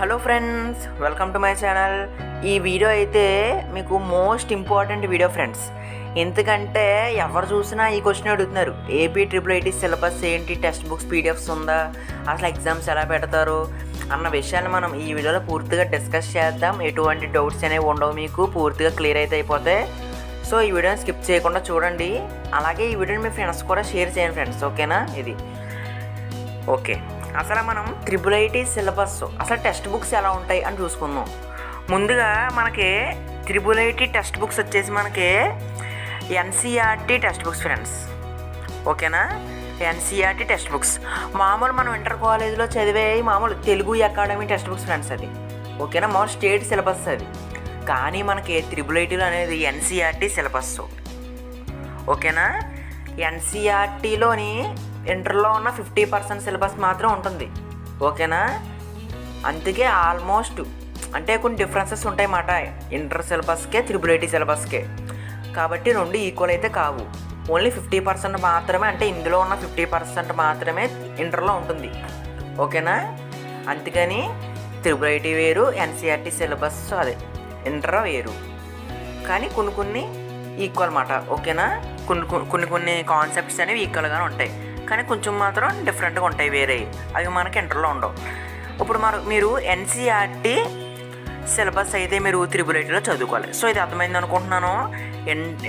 Hello friends, welcome to my channel. ఈ video అయితే మీకు మోస్ట్ ఇంపార్టెంట్ వీడియో ఫ్రెండ్స్. ఎందుకంటే ఎవరు చూసినా ఈ క్వశ్చన్ అడుగుతున్నారు. ఏపీ ట్రిపుల్ ఐటీ సిలబస్ ఏంటి, టెక్స్ట్ బుక్స్ పీడిఎఫ్స్ ఉందా, అసలు ఎగ్జామ్స్ ఎలా పెడతారు అన్న విషయాన్ని మనం ఈ వీడియోలో పూర్తిగా డిస్కస్ చేద్దాం. ఎటువంటి డౌట్స్ అనేవి ఉండవు, మీకు పూర్తిగా క్లియర్ అయితే అయిపోతాయి. సో ఈ వీడియోని స్కిప్ చేయకుండా చూడండి. అలాగే ఈ వీడియోని మీ ఫ్రెండ్స్ కూడా షేర్ చేయండి ఫ్రెండ్స్, ఓకేనా? ఇది ఓకే. అసలు మనం ట్రిపుల్ ఐటీ సిలబస్ అసలు టెక్స్ట్ బుక్స్ ఎలా ఉంటాయి అని చూసుకుందాం. ముందుగా మనకి ట్రిపుల్ ఐటీ టెక్స్ట్ బుక్స్ వచ్చేసి మనకి ఎన్సీఆర్టీ టెక్స్ట్ బుక్స్ ఫ్రెండ్స్, ఓకేనా? ఎన్సీఆర్టీ టెక్స్ట్ బుక్స్ మామూలు మనం ఇంటర్ కాలేజీలో చదివే మామూలు Telugu academy text books friends, అది ఓకేనా? మామూలు స్టేట్ సిలబస్ అది. కానీ మనకి ట్రిపుల్ ఐటీలో అనేది ఎన్సీఆర్టీ సిలబస్, ఓకేనా? ఎన్సీఆర్టీలోని ఇంటర్లో ఉన్న 50% సిలబస్ మాత్రం ఉంటుంది, ఓకేనా? అందుకే ఆల్మోస్ట్ అంటే కొన్ని డిఫరెన్సెస్ ఉంటాయి అన్నమాట ఇంటర్ సిలబస్కే ట్రిపుల్ ఐటీ సిలబస్కే. కాబట్టి రెండు ఈక్వల్ అయితే కావు. ఓన్లీ 50% మాత్రమే, అంటే ఇందులో ఉన్న 50% మాత్రమే ఇంటర్లో ఉంటుంది, ఓకేనా? అందుకని ట్రిపుల్ ఐటీ వేరు, ఎన్సీఆర్టీ సిలబస్ అదే ఇంటర్ వేరు. కానీ కొన్ని ఈక్వల్ అన్నమాట, ఓకేనా? కొన్ని కాన్సెప్ట్స్ అనేవి ఈక్వల్గానే ఉంటాయి, కానీ కొంచెం మాత్రం డిఫరెంట్గా ఉంటాయి, వేరే అవి మనకి ఇంటర్లో ఉండవు. ఇప్పుడు మీరు ఎన్సీఆర్టీ సిలబస్ అయితే మీరు ట్రిపుల్ ఐటీలో చదువుకోవాలి. సో ఇది అర్థమైంది అనుకుంటున్నాను.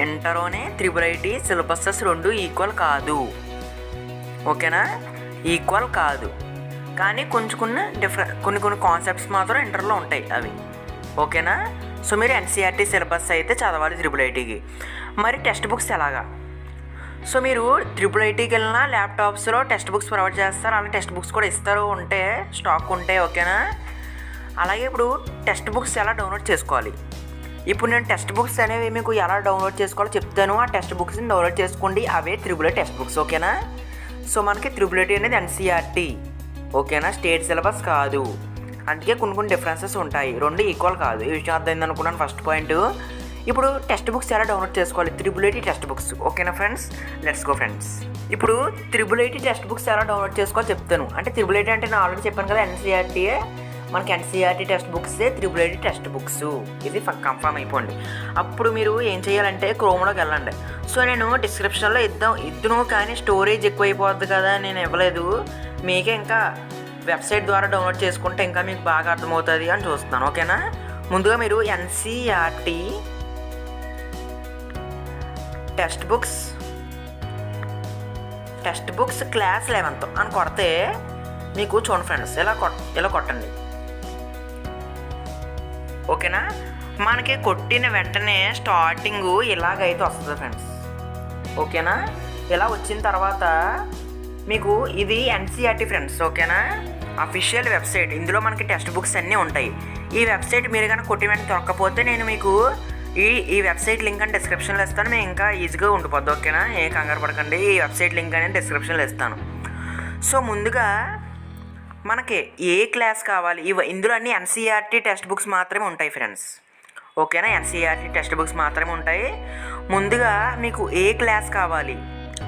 ఇంటర్లోనే ట్రిపుల్ ఐటీ సిలబసెస్ రెండు ఈక్వల్ కాదు, ఓకేనా? ఈక్వల్ కాదు, కానీ కొన్ని కాన్సెప్ట్స్ మాత్రం ఇంటర్లో ఉంటాయి అవి, ఓకేనా? సో మీరు ఎన్సీఆర్టీ సిలబస్ అయితే చదవాలి ట్రిపుల్ ఐటీకి. మరి టెక్స్ట్ బుక్స్ ఎలాగా? సో మీరు ట్రిపుల్ ఐటీకి వెళ్ళినా ల్యాప్టాప్స్లో టెక్స్ట్ బుక్స్ ప్రొవైడ్ చేస్తారు, అలా టెక్స్ట్ బుక్స్ కూడా ఇస్తారు, ఉంటే స్టాక్ ఉంటే, ఓకేనా? అలాగే ఇప్పుడు టెక్స్ట్ బుక్స్ ఎలా డౌన్లోడ్ చేసుకోవాలి? ఇప్పుడు నేను టెక్స్ట్ బుక్స్ అనేవి మీకు ఎలా డౌన్లోడ్ చేసుకోవాలో చెప్తాను. ఆ టెక్స్ట్ బుక్స్ని డౌన్లోడ్ చేసుకోండి, అవే ట్రిపుల్ ఐటీ టెక్స్ట్ బుక్స్, ఓకేనా? సో మనకి ట్రిపుల్ ఐటీ అనేది ఎన్సీఆర్టీ, ఓకేనా? స్టేట్ సిలబస్ కాదు, అందుకే కొన్ని డిఫరెన్సెస్ ఉంటాయి, రెండు ఈక్వల్ కాదు. ఈ విషయం అర్థమైంది అనుకున్నాను, ఫస్ట్ పాయింట్. ఇప్పుడు టెక్స్ట్ బుక్స్ ఎలా డౌన్లోడ్ చేసుకోవాలి? ట్రిపుల్ ఐటీ టెక్స్ట్ బుక్స్, ఓకేనా ఫ్రెండ్స్? Let's go friends. ఇప్పుడు ట్రిపుల్ ఐటీ టెక్స్ట్ బుక్స్ ఎలా డౌన్లోడ్ చేసుకోవాలో చెప్తాను. అంటే ట్రిపుల్ ఐటీ అంటే నేను ఆల్రెడీ చెప్పాను కదా, ఎన్సీఆర్టీయే మనకి ఎన్సీఆర్టీ టెక్స్ట్ బుక్సే ట్రిపుల్ ఐటీ టెక్స్ట్ బుక్స్, ఇది కన్ఫర్మ్ అయిపోండి. అప్పుడు మీరు ఏం చేయాలంటే క్రోమ్లోకి వెళ్ళండి. సో నేను డిస్క్రిప్షన్లో ఇద్దును, కానీ స్టోరేజ్ ఎక్కువ అయిపోద్ది కదా, నేను ఇవ్వలేదు. మీకే ఇంకా వెబ్సైట్ ద్వారా డౌన్లోడ్ చేసుకుంటే ఇంకా మీకు బాగా అర్థమవుతుంది అని చూస్తున్నాను, ఓకేనా? ముందుగా మీరు ఎన్సీఆర్టీ టెక్స్ట్ బుక్స్ క్లాస్ 11 అని కొడితే మీకు చూడండి ఫ్రెండ్స్, ఇలా కొట్టండి, ఓకేనా? మనకి కొట్టిన వెంటనే స్టార్టింగ్ ఇలాగైతే వస్తుంది ఫ్రెండ్స్, ఓకేనా? ఇలా వచ్చిన తర్వాత మీకు ఇది ఎన్సీఆర్టీ ఫ్రెండ్స్, ఓకేనా? Official website. ఇందులో మనకి టెక్స్ట్ బుక్స్ అన్నీ ఉంటాయి. ఈ వెబ్సైట్ మీరు కనుక కొట్టి వెంటనే దొరకకపోతే నేను మీకు ఈ వెబ్సైట్ లింక్ అని డిస్క్రిప్షన్లో ఇస్తాను, మేము ఇంకా ఈజీగా ఉండిపోద్ది, ఓకేనా? ఏ కంగారు పడకండి, ఈ వెబ్సైట్ లింక్ అనేది డిస్క్రిప్షన్లో ఇస్తాను. సో ముందుగా మనకి ఏ క్లాస్ కావాలి, ఇందులో అన్ని ఎన్సీఆర్టీ టెక్స్ట్ బుక్స్ మాత్రమే ఉంటాయి ఫ్రెండ్స్, ఓకేనా? ఎన్సీఆర్టీ టెక్స్ట్ బుక్స్ మాత్రమే ఉంటాయి. ముందుగా మీకు ఏ క్లాస్ కావాలి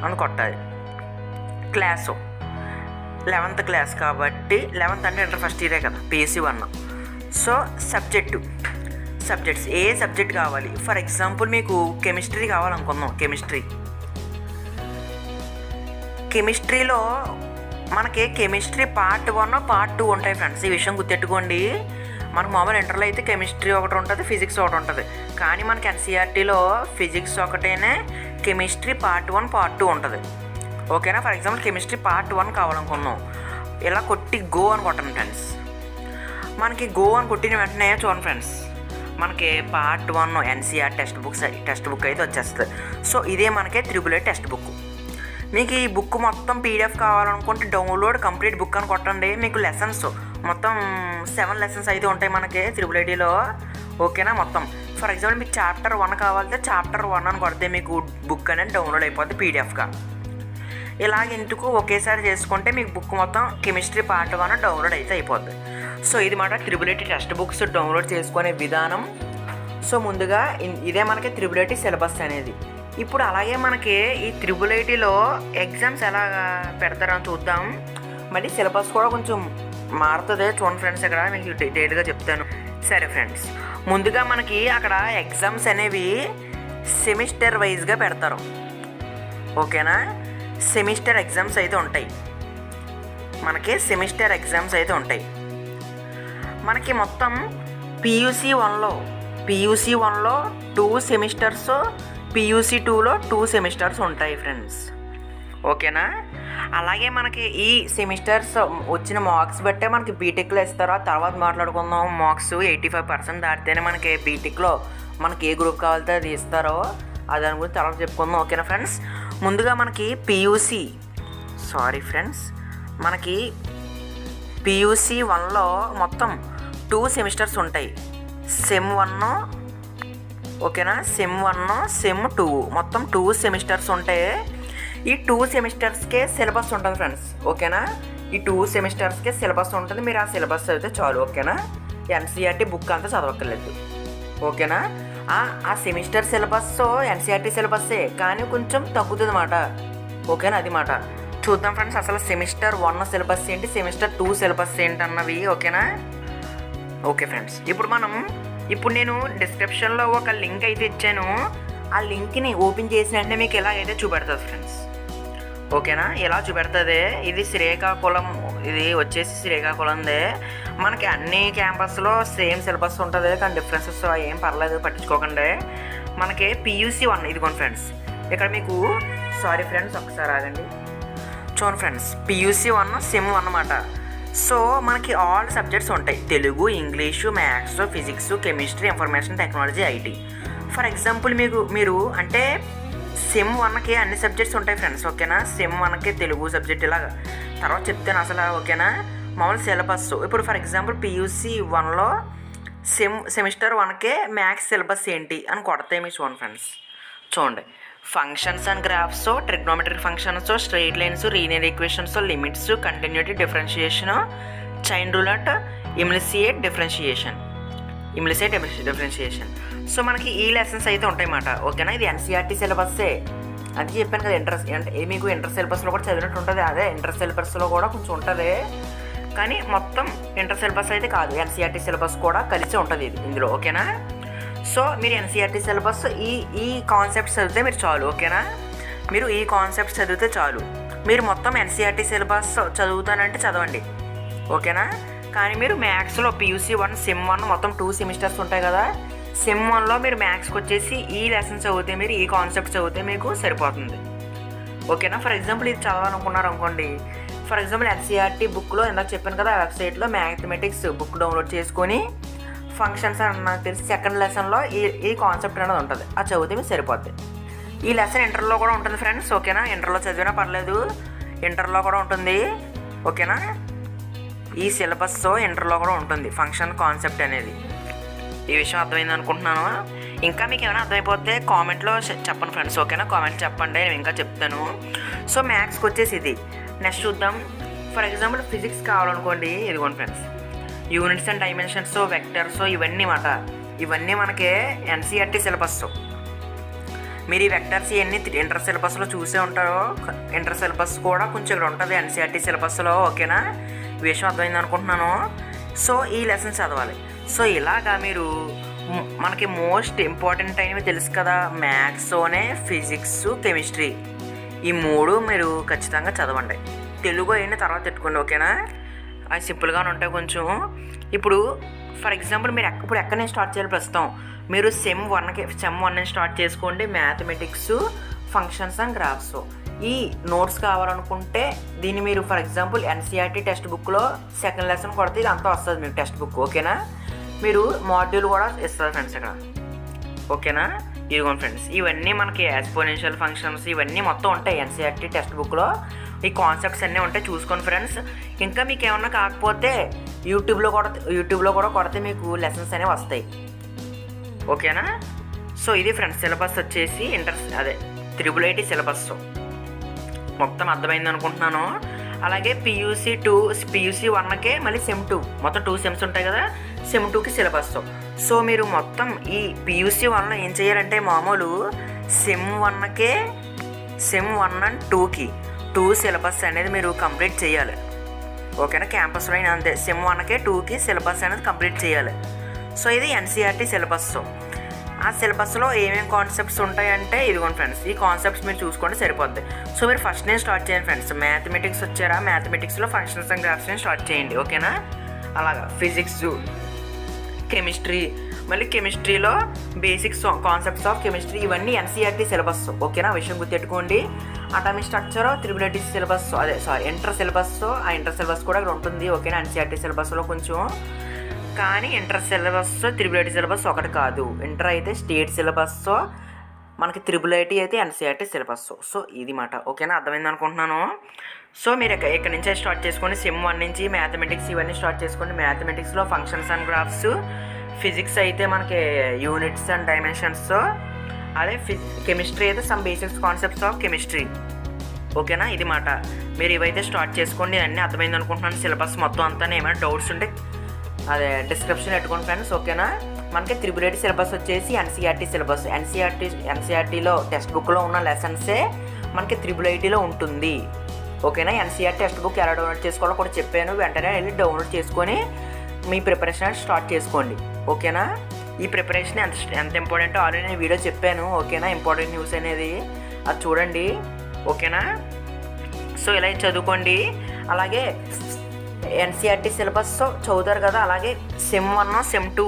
అని కొట్టాలి. క్లాసు 11th క్లాస్ కాబట్టి 11th అంటే ఇంటర్ ఫస్ట్ ఇయరే కదా, PSC 1. సో సబ్జెక్ట్స్ ఏ సబ్జెక్ట్ కావాలి? ఫర్ ఎగ్జాంపుల్ మీకు కెమిస్ట్రీ కావాలనుకుందాం. కెమిస్ట్రీలో మనకి కెమిస్ట్రీ పార్ట్ 1, పార్ట్ 2 ఉంటాయి ఫ్రెండ్స్. ఈ విషయం గుర్తెట్టుకోండి. మనకు మామూలు ఇంటర్లో అయితే కెమిస్ట్రీ ఒకటి ఉంటుంది, ఫిజిక్స్ ఒకటి ఉంటుంది. కానీ మనకి ఎన్సీఆర్టీలో ఫిజిక్స్ ఒకటేనే, కెమిస్ట్రీ పార్ట్ 1, పార్ట్ 2 ఉంటుంది, ఓకేనా? ఫర్ ఎగ్జాంపుల్ కెమిస్ట్రీ పార్ట్ 1 కావాలనుకున్నాం, ఇలా కొట్టి గో అని కొట్టండి ఫ్రెండ్స్. మనకి గో అని కొట్టిన వెంటనే చూడండి ఫ్రెండ్స్, మనకి పార్ట్ 1 ఎన్సీఆర్ టెక్స్ట్ బుక్ అయితే వచ్చేస్తుంది. సో ఇదే మనకి ట్రిపుల్ ఐటీ టెక్స్ట్ బుక్. మీకు ఈ బుక్ మొత్తం PDF కావాలనుకుంటే డౌన్లోడ్ కంప్లీట్ బుక్ అని కొట్టండి. మీకు లెసన్స్ మొత్తం 7 లెసన్స్ అయితే ఉంటాయి మనకి ట్రిపుల్ ఐటీలో, ఓకేనా? మొత్తం ఫర్ ఎగ్జాంపుల్ మీకు చాప్టర్ 1 కావాలంటే చాప్టర్ 1 అని కొడితే మీకు బుక్ అనేది డౌన్లోడ్ అయిపోద్ది PDFగా. ఇలాగ ఎందుకు ఒకేసారి చేసుకుంటే మీకు బుక్ మొత్తం కెమిస్ట్రీ పార్ట్ 1 డౌన్లోడ్ అయితే అయిపోద్ది. సో ఇది మాట triple IT text books download చేసుకునే విధానం. సో ముందుగా ఇదే మనకి ట్రిపుల్ ఐటీ సిలబస్ అనేది. ఇప్పుడు అలాగే మనకి ఈ ట్రిపుల్ ఐటీలో ఎగ్జామ్స్ ఎలా పెడతారని చూద్దాం. మళ్ళీ సిలబస్ కూడా కొంచెం మారుతుంది చూడండి ఫ్రెండ్స్. ఇక్కడ మీకు డీటెయిల్గా చెప్తాను. సరే ఫ్రెండ్స్, ముందుగా మనకి అక్కడ ఎగ్జామ్స్ అనేవి సెమిస్టర్ వైజ్గా పెడతారు. ఓకేనా, సెమిస్టర్ ఎగ్జామ్స్ అయితే ఉంటాయి. మనకి సెమిస్టర్ ఎగ్జామ్స్ అయితే ఉంటాయి. మనకి మొత్తం పియూసీ వన్లో 2 సెమిస్టర్స్, పియూసీ 2లో 2 సెమిస్టర్స్ ఉంటాయి ఫ్రెండ్స్. ఓకేనా, అలాగే మనకి ఈ సెమిస్టర్స్ వచ్చిన మార్క్స్ బట్టే మనకి బీటెక్లో ఇస్తారో తర్వాత మాట్లాడుకుందాం. మార్క్స్ 85% దాటితేనే మనకి బీటెక్లో మనకి ఏ గ్రూప్ కావాలితే అది ఇస్తారో దాని గురించి తర్వాత చెప్పుకుందాం. ఓకేనా ఫ్రెండ్స్, ముందుగా మనకి మనకి పియూసీ 1లో మొత్తం 2 సెమిస్టర్స్ ఉంటాయి. సెమ్ 1, ఓకేనా, సెమ్ 1, సెమ్ 2 మొత్తం 2 సెమిస్టర్స్ ఉంటాయి. ఈ 2 సెమిస్టర్స్కే సిలబస్ ఉంటుంది ఫ్రెండ్స్. ఓకేనా, ఈ 2 సెమిస్టర్స్కే సిలబస్ ఉంటుంది. మీరు ఆ సిలబస్ చదివితే చాలు. ఓకేనా, ఎన్సీఆర్టీ బుక్ అంతా చదవక్కర్లేదు. ఓకేనా, ఆ సెమిస్టర్ సిలబస్ ఎన్సీఆర్టీ సిలబస్సే, కానీ కొంచెం తగ్గుతుంది అన్నమాట. ఓకేనా, అది మాట చూద్దాం ఫ్రెండ్స్. అసలు సెమిస్టర్ 1 సిలబస్ ఏంటి, సెమిస్టర్ 2 సిలబస్ ఏంటి అన్నవి. ఓకేనా, ఓకే ఫ్రెండ్స్, ఇప్పుడు నేను డిస్క్రిప్షన్లో ఒక లింక్ అయితే ఇచ్చాను. ఆ లింక్ని ఓపెన్ చేసిన వెంటనే మీకు ఎలాగైతే చూపెడుతుంది ఫ్రెండ్స్. ఓకేనా, ఎలా చూపెడుతుంది. ఇది శ్రీకాకుళం, ఇది వచ్చేసి శ్రీకాకుళందే. మనకి అన్ని క్యాంపస్లో సేమ్ సిలబస్ ఉంటుంది, కానీ డిఫరెన్సెస్ ఏం పర్లేదు, పట్టించుకోకండి. మనకి పియూసీ 1 ఇదిగోండి ఫ్రెండ్స్. ఇక్కడ మీకు సారీ ఫ్రెండ్స్, ఒకసారి ఆగండి. చూడండి ఫ్రెండ్స్, పియూసీ 1 సెమ్ 1 అన్నమాట. సో మనకి ఆల్ సబ్జెక్ట్స్ ఉంటాయి. Telugu, English, maths, physics, chemistry, information technology, IT. For example మీరు అంటే సెమ్ 1కి అన్ని సబ్జెక్ట్స్ ఉంటాయి ఫ్రెండ్స్. ఓకేనా, సెమ్ 1కి తెలుగు సబ్జెక్ట్ ఇలాగా తర్వాత చెప్తాను అసలు. ఓకేనా, మామూలు సిలబస్ ఇప్పుడు ఫర్ ఎగ్జాంపుల్ పియూసీ 1లో సెమిస్టర్ 1కే మ్యాథ్స్ సిలబస్ ఏంటి అని కొడితే మీకు చూడండి ఫ్రెండ్స్. చూడండి, functions and graphs, trigonometric functions, straight lines, linear equations, limits, continuity, differentiation, chain rule, implicit differentiation. So మనకి ఈ లెసన్స్ అయితే ఉంటాయి అన్నమాట. ఓకేనా, ఇది ఎన్సీఆర్టీ సిలబస్సే. అది చెప్పాను కదా, మీకు ఇంటర్ సిలబస్లో కూడా చదివినట్టు ఉంటుంది. అదే ఇంటర్ సిలబస్లో కూడా కొంచెం ఉంటుంది, కానీ మొత్తం ఇంటర్ సిలబస్ అయితే కాదు, ఎన్సీఆర్టీ సిలబస్ కూడా కలిసి ఉంటుంది ఇందులో. ఓకేనా, సో మీరు ఎన్సీఆర్టీ సిలబస్ ఈ కాన్సెప్ట్స్ చదివితే మీరు చాలు. ఓకేనా, మీరు ఈ కాన్సెప్ట్స్ చదివితే చాలు. మీరు మొత్తం ఎన్సీఆర్టీ సిలబస్ చదువుతానంటే చదవండి. ఓకేనా, కానీ మీరు మ్యాథ్స్లో పియూసీ 1 సెమ్ 1 మొత్తం 2 సెమిస్టర్స్ ఉంటాయి కదా. సెమ్ 1లో మీరు మ్యాథ్స్కి వచ్చేసి ఈ లెసన్స్ చదివితే, మీరు ఈ కాన్సెప్ట్ చదివితే మీకు సరిపోతుంది. ఓకేనా, ఫర్ ఎగ్జాంపుల్ ఇది చదవాలనుకున్నారు అనుకోండి. ఫర్ ఎగ్జాంపుల్ ఎన్సీఆర్టీ బుక్లో ఇందాక చెప్పాను కదా, ఆ వెబ్సైట్లో మ్యాథమెటిక్స్ బుక్ డౌన్లోడ్ చేసుకొని ఫంక్షన్స్ అని నాకు తెలిసి సెకండ్ లెసన్లో ఈ కాన్సెప్ట్ అనేది ఉంటుంది. అది చదివితే మీకు సరిపోద్ది. ఈ లెసన్ ఇంటర్లో కూడా ఉంటుంది ఫ్రెండ్స్. ఓకేనా, ఇంటర్లో చదివినా పర్లేదు, ఇంటర్లో కూడా ఉంటుంది. ఓకేనా, ఈ సిలబస్ ఇంటర్లో కూడా ఉంటుంది, ఫంక్షన్ కాన్సెప్ట్ అనేది. ఈ విషయం అర్థమైంది అనుకుంటున్నాను. ఇంకా మీకు ఏమైనా అర్థమైపోతే కామెంట్లో చెప్పండి ఫ్రెండ్స్. ఓకేనా, కామెంట్ చెప్పండి, నేను ఇంకా చెప్తాను. సో మ్యాథ్స్కి వచ్చేసి ఇది. నెక్స్ట్ చూద్దాం. ఫర్ ఎగ్జాంపుల్ ఫిజిక్స్ కావాలనుకోండి, ఇదిగోండి friends, units and dimensions, vectors, ఇవన్నీ మనకి ఎన్సీఆర్టీ సిలబస్. మీరు ఈ వెక్టర్స్ ఇవన్నీ ఇంటర్ సిలబస్లో చూసే ఉంటారు. ఇంటర్ సిలబస్ కూడా కొంచెం ఇక్కడ ఉంటుంది ఎన్సీఆర్టీ సిలబస్లో. ఓకేనా, ఈ విషయం అర్థమైంది అనుకుంటున్నాను. సో ఈ లెసన్స్ చదవాలి. సో ఇలాగా మీరు మనకి మోస్ట్ ఇంపార్టెంట్ అయినవి తెలుసు కదా, మ్యాథ్స్లోనే ఫిజిక్స్, కెమిస్ట్రీ, ఈ 3 మీరు ఖచ్చితంగా చదవండి. తెలుగు అయిన తర్వాత పెట్టుకోండి. ఓకేనా, అవి సింపుల్గానే ఉంటాయి కొంచెం. ఇప్పుడు ఫర్ ఎగ్జాంపుల్ మీరు ఇప్పుడు ఎక్కడి నుంచి స్టార్ట్ చేయాలి, ప్రస్తుతం మీరు సెమ్ 1 నుంచి స్టార్ట్ చేసుకోండి. మ్యాథమెటిక్స్, ఫంక్షన్స్ అండ్ గ్రాఫ్స్ ఈ నోట్స్ కావాలనుకుంటే దీన్ని మీరు ఫర్ ఎగ్జాంపుల్ ఎన్సీఆర్టీ టెక్స్ట్ బుక్లో సెకండ్ లెసన్ కొడితే ఇది అంతా వస్తుంది మీకు టెక్స్ట్ బుక్. ఓకేనా, మీరు మాడ్యూల్ కూడా ఇస్తారు ఫ్రెండ్స్ ఇక్కడ. ఓకేనా, ఇదిగోండి ఫ్రెండ్స్, ఇవన్నీ మనకి ఎక్స్పోనెన్షియల్ ఫంక్షన్స్ ఇవన్నీ మొత్తం ఉంటాయి ఎన్సీఆర్టీ టెక్స్ట్ బుక్లో. ఈ కాన్సెప్ట్స్ అన్నీ ఉంటాయి, చూసుకోండి ఫ్రెండ్స్. ఇంకా మీకు ఏమన్నా కాకపోతే యూట్యూబ్లో కూడా కొడితే మీకు లెసన్స్ అనేవి వస్తాయి. ఓకేనా, సో ఇది ఫ్రెండ్స్ సిలబస్ వచ్చేసి త్రిబుల్ ఐటీ సిలబస్ మొత్తం అర్థమైంది అనుకుంటున్నాను. అలాగే పియూసీ 1కే మళ్ళీ సెమ్ 2 మొత్తం 2 సెమ్స్ ఉంటాయి కదా, సెమ్ 2కి సిలబస్. సో మీరు మొత్తం ఈ పియూసీ 1లో ఏం చేయాలంటే మామూలు సెమ్ 1కే సెమ్ 1 అండ్ 2కి 2 సిలబస్ అనేది మీరు కంప్లీట్ చేయాలి. ఓకేనా. క్యాంపస్లో అయినా అంతే, సెమ్ 1కి 2కి సిలబస్ అనేది కంప్లీట్ చేయాలి. సో ఇది ఎన్సీఆర్టీ సిలబస్. ఆ సిలబస్లో ఏమేమి కాన్సెప్ట్స్ ఉంటాయంటే ఇదిగోండి ఫ్రెండ్స్, ఈ కాన్సెప్ట్స్ మీరు చూసుకుంటే సరిపోద్ది. సో మీరు ఫస్ట్ నేను స్టార్ట్ చేయండి ఫ్రెండ్స్. మ్యాథమెటిక్స్ వచ్చారా, మ్యాథమెటిక్స్లో ఫంక్షన్స్ అండ్ గ్రాఫ్స్ నేను స్టార్ట్ చేయండి. ఓకేనా. అలాగా ఫిజిక్స్, కెమిస్ట్రీ, మళ్ళీ కెమిస్ట్రీలో బేసిక్స్ కాన్సెప్ట్స్ ఆఫ్ కెమిస్ట్రీ, ఇవన్నీ ఎన్సీఆర్టీ సిలబస్. ఓకేనా. ఆ విషయం గుర్తెట్టుకోండి. Atomic structure, triple syllabus, inter syllabus, ఆ ఇంటర్ సిలబస్ కూడా ఇక్కడ ఉంటుంది. ఓకేనా. ఎన్సీఆర్టీ సిలబస్లో కొంచెం, కానీ ఇంటర్ సిలబస్ త్రిబుల్ సిలబస్ ఒకటి కాదు. ఇంటర్ అయితే స్టేట్ సిలబస్, మనకి త్రిబుల్ అయితే ఎన్సీఆర్టీ సిలబస్. సో ఇది మాట. ఓకేనా. అర్థమైంది అనుకుంటున్నాను. సో మీరు ఇక్కడ నుంచే స్టార్ట్ చేసుకోండి. సెమ్ 1 నుంచి మ్యాథమెటిక్స్ ఇవన్నీ స్టార్ట్ చేసుకోండి. మ్యాథమెటిక్స్లో ఫంక్షన్స్ అండ్ గ్రాఫ్స్, ఫిజిక్స్ అయితే మనకి యూనిట్స్ అండ్ డైమెన్షన్స్, అదే కెమిస్ట్రీ అయితే some basics concepts of chemistry. ఓకేనా. ఇది మాట. మీరు ఇవైతే స్టార్ట్ చేసుకోండి. అన్నీ అర్థమైంది అనుకుంటున్నాను. సిలబస్ మొత్తం అంతా ఏమైనా డౌట్స్ ఉంటే అదే డిస్క్రిప్షన్ పెట్టుకోండి ఫ్రెండ్స్. ఓకేనా. మనకి త్రిబుల్ సిలబస్ వచ్చేసి ఎన్సీఆర్టీ సిలబస్. ఎన్సీఆర్టీలో టెక్స్ట్ బుక్లో ఉన్న లెసన్సే మనకి త్రిబుల్ ఐటీలో ఉంటుంది. ఓకేనా. ఎన్సీఆర్టీ టెక్స్ట్ బుక్ ఎలా డౌన్లోడ్ చేసుకోవాలో కూడా చెప్పాను. వెంటనే వెళ్ళి డౌన్లోడ్ చేసుకొని మీ ప్రిపరేషన్ స్టార్ట్ చేసుకోండి. ఓకేనా. ఈ ప్రిపరేషన్ ఎంత ఇంపార్టెంటో ఆల్రెడీ నేను వీడియో చెప్పాను. ఓకేనా. ఇంపార్టెంట్ న్యూస్ అనేది అది చూడండి. ఓకేనా. సో ఇలా చదువుకోండి. అలాగే ఎన్సీఆర్టీ సిలబస్ చదువుతారు కదా, అలాగే సెమ్ 1 సెమ్ 2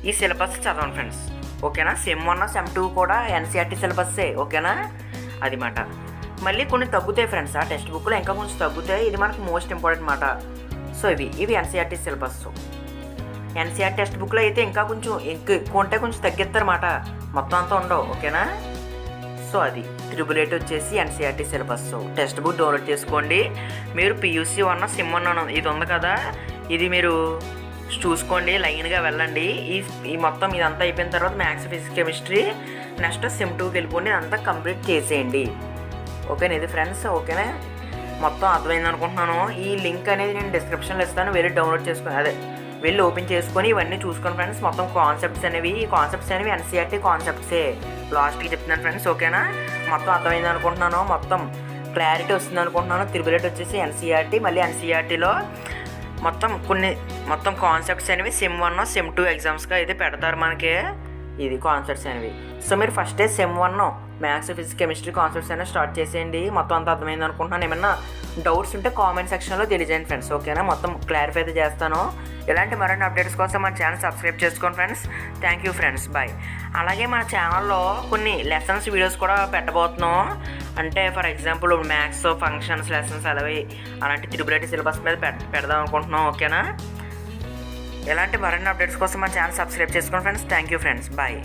ఈ సిలబస్ చదవండి ఫ్రెండ్స్. ఓకేనా. సెమ్ 1 సెమ్ 2 కూడా ఎన్సీఆర్టీ సిలబస్సే. ఓకేనా. అది మాట. మళ్ళీ కొన్ని తగ్గుతాయి ఫ్రెండ్స్, ఆ టెక్స్ట్ బుక్లో ఇంకా కొంచెం తగ్గుతాయి. ఇది మనకి మోస్ట్ ఇంపార్టెంట్ మాట. సో ఇవి ఎన్సీఆర్టీ సిలబస్. ఎన్సీఆర్టీ టెక్స్ట్ బుక్లో అయితే ఇంకా కొంచెం ఎక్కువ ఉంటే కొంచెం తగ్గిస్తారన్నమాట, మొత్తం అంతా ఉండవు. ఓకేనా. సో అది త్రిబుల్ వచ్చేసి NCERT syllabus. Text book download చేసుకోండి. మీరు PUC 1 సెమ్ 1 ఇది ఉంది కదా, ఇది మీరు చూసుకోండి, లైన్గా వెళ్ళండి. ఈ మొత్తం ఇదంతా అయిపోయిన తర్వాత maths, physics, chemistry, next sem 2కి వెళ్ళిపోండి. ఇదంతా కంప్లీట్ చేసేయండి. ఓకేనా. ఇది ఫ్రెండ్స్. ఓకేనా. మొత్తం అర్థమైంది అనుకుంటున్నాను. ఈ లింక్ అనేది నేను డిస్క్రిప్షన్లో ఇస్తాను, వెళ్ళి డౌన్లోడ్ చేసుకొని వెళ్ళి ఓపెన్ చేసుకొని ఇవన్నీ చూసుకోండి ఫ్రెండ్స్. మొత్తం కాన్సెప్ట్స్ అనేవి ఎన్సీఆర్టీ కాన్సెప్ట్సే లాస్ట్కి చెప్తున్నాను ఫ్రెండ్స్. ఓకేనా. మొత్తం అర్థమైంది అనుకుంటున్నాను, మొత్తం క్లారిటీ వస్తుంది అనుకుంటున్నాను. త్రిబుల్ వచ్చేసి ఎన్సీఆర్టీ, మళ్ళీ ఎన్సీఆర్టీలో మొత్తం కాన్సెప్ట్స్ అనేవి సెమ్ 1 సెమ్ 2 ఎగ్జామ్స్గా అయితే పెడతారు మనకి, ఇది కాన్సెప్ట్స్ అనేవి. సో మీరు ఫస్టే sem 1 maths, physics, chemistry concepts అనేవి స్టార్ట్ చేసేయండి. మొత్తం అంతా అర్థమైంది అనుకుంటున్నాను. ఏమన్నా డౌట్స్ ఉంటే కామెంట్ సెక్షన్లో తెలియజేయండి ఫ్రెండ్స్. ఓకేనా. మొత్తం క్లారిఫై అయితే చేస్తాను. ఇలాంటి మరిన్ని అప్డేట్స్ కోసం మన ఛానల్ సబ్స్క్రైబ్ చేసుకోండి friends. Thank you friends. Bye. అలాగే మన ఛానల్లో కొన్ని లెసన్స్ వీడియోస్ కూడా పెట్టబోతున్నాం. అంటే for example maths functions lessons అలాంటి త్రిబుల్ సిలబస్ మీద పెడదాం అనుకుంటున్నాం. ఓకేనా. ఇలాంటి మరిన్ని అప్డేట్స్ కోసం మన ఛానల్ సబ్స్క్రైబ్ చేసుకోండి friends. Thank you friends. Bye.